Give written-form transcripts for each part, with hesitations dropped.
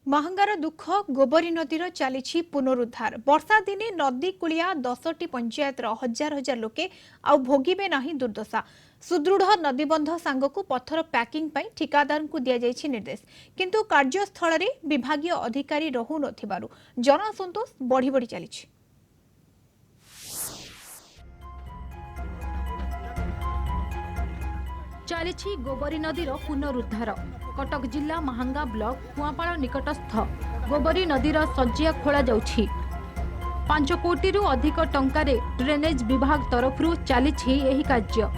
महांगार दुख गोबरी नदीर चली पुनरुद्धार वर्षा दिने नदी कूलिया 10टी पंचायतर हजार हजार लोके आउ भोगिबे नाही दुर्दशा सुदृढ़ नदीबंध सांगकु पत्थर पैकिंग पई ठिकादार को दिया जायछि निर्देश किंतु कार्यस्थल रे विभागीय अधिकारी रहु नथिबारु जनअसंतोष बढ़ी बढ़ी चलिछि। चली गोबरी नदीर पुनरुद्धार कटक जिला महांगा ब्लॉक कुआपाड़ निकटस्थ गोबरी नदीर सज्जिया खोला जाउछि 5 कोटी अधिक टंकारे ड्रेनेज विभाग तरफरु चली एही कार्य।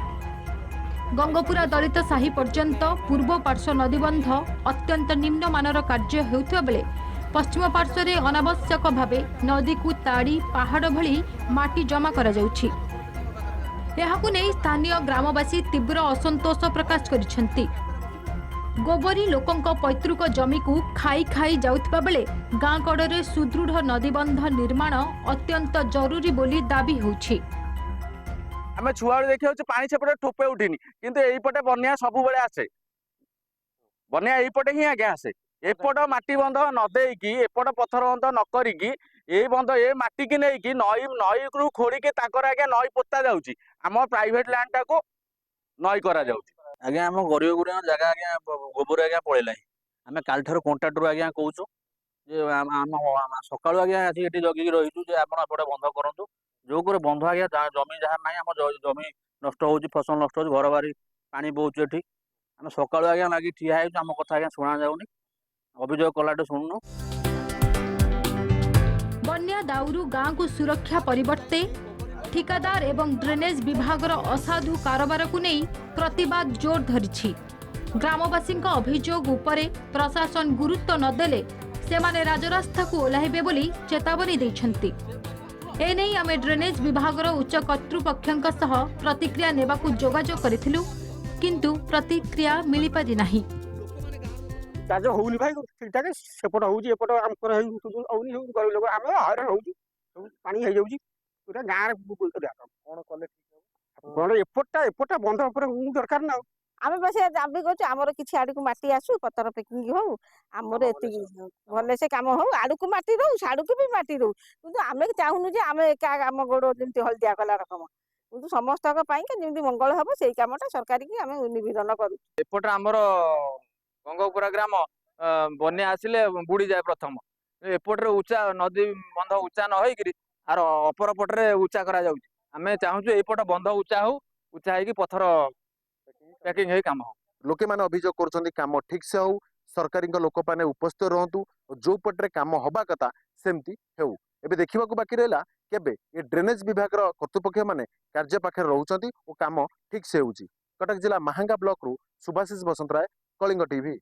गंगपुरा दलित साही पर्यंत पूर्व पार्श्व नदीबंध अत्यंत निम्न मानर कार्य हेउथिबा बेले पश्चिम पार्श्व रे अनावश्यक भावे नदी को ताड़ी पहाड़ भली माटी जमा करा जाउछि। एहाकु नै स्थानीय ग्रामवासी तीव्र असंतोष प्रकाश करिसेंती। गोबरी लोकंक पैतृक जमी को खाई खाई जाउथिबा बेले गाँ कड़े सुदृढ़ नदीबंध निर्माण अत्यंत जरूरी बोली दाबी होउछि। आमे छुआ देखि होछ पानी सेपटे ठोपे उठिनी किंतु एई पटे बन्या सब बेले आसे बन्या एई पटे ही आगे आसे एपट माटी बंध न देकी एपट पत्थर बंध न करिकी ए बंध ए माटी की नहीं कि नई नई रु खोड़ी ताकर आगे नई पोता जाउची आम प्राइवेट लैंड टाको नई करा जाउची। आज्ञा आम गरीब गुरिया जगह आज्ञा गोबर आज्ञा पड़ेला आम काल ठार कंट्राक्टर आज्ञा कहूँ सकालू आज्ञा आसी जगिकी रहीचु आप बंध करूँ जो बंध आज्ञा जमी जहाँ ना आम जमी नष्ट हो फसल नष्ट हो घर बारी पानी बोचे ये आम सकालू आज्ञा लगी ठिया आम कथा आज्ञा शुणा जाऊनी अभियोग कलाटे शुणुनु। बन्या दाउरू गाँ को सुरक्षा परिवर्ते ठिकादार एवं ड्रेनेज विभागर असाधु कारबार को नहीं प्रतिवाद जोर धरिछि। ग्रामवासी अभियोग उपरे प्रशासन गुरुत्व नदेले सेमाने राजरास्ता को ओह्लाइबे बोली चेतावनी दैछन्ति। एने आमे ड्रेनेज विभागर उच्च कर्तृपक्षक सह प्रतिक्रिया नेबाकू जोगाजोग करिथिलु किंतु प्रतिक्रिया मिली पारि नाही। काज होउनी भाई ठीक ठाक सेपट होउची एपट आमकर होउनी गरीब लोक आमे हैरान होउची पानी हे जाउची पूरा गाँ रे कोन कले ठीक हो एपटा बंध ऊपर दरकार ना आमे बस दाबी करछु हमर किछि आडू को माटी आसु पत्थर पैकिंग हो हमर एति भले से काम हो आडू को माटी रहू साडू को भी माटी रहू किंतु आमे चाहुनु जे आमे एका आम गोड़ जेंति हल्दिया कला रकम किंतु समस्त का पाई के जेंति मंगल हबो सेही कामटा सरकार की आमे निवेदन करू। एपट हमर गंगपुरा ग्राम बन्या आसिले बुड़ी जाए प्रथम एपटे उच्चा नदी बंध उच्चा न होई आर अपर पटरे उच्चा करा जाउची आमे चाहूछु एपट बंध उच्चा हो उच्चा है कि पत्थर पैकिंग है काम हो। लोके माने अभियोग करछन्ती काम ठीक से हो सरकारी लोक माने उपस्थित रहंतु जो पटरे काम हबा कथा सेमती हेउ। एबे देखिबा को बाकी रहला केबे ए ड्रेनेज विभाग रो कर्तृपक्ष माने कार्य पाखे रहउछन्ती ओ काम ठीक से होउची। कटक जिला महांगा ब्लॉक रु सुभाषिष बसंतराय कलिंग टीवी।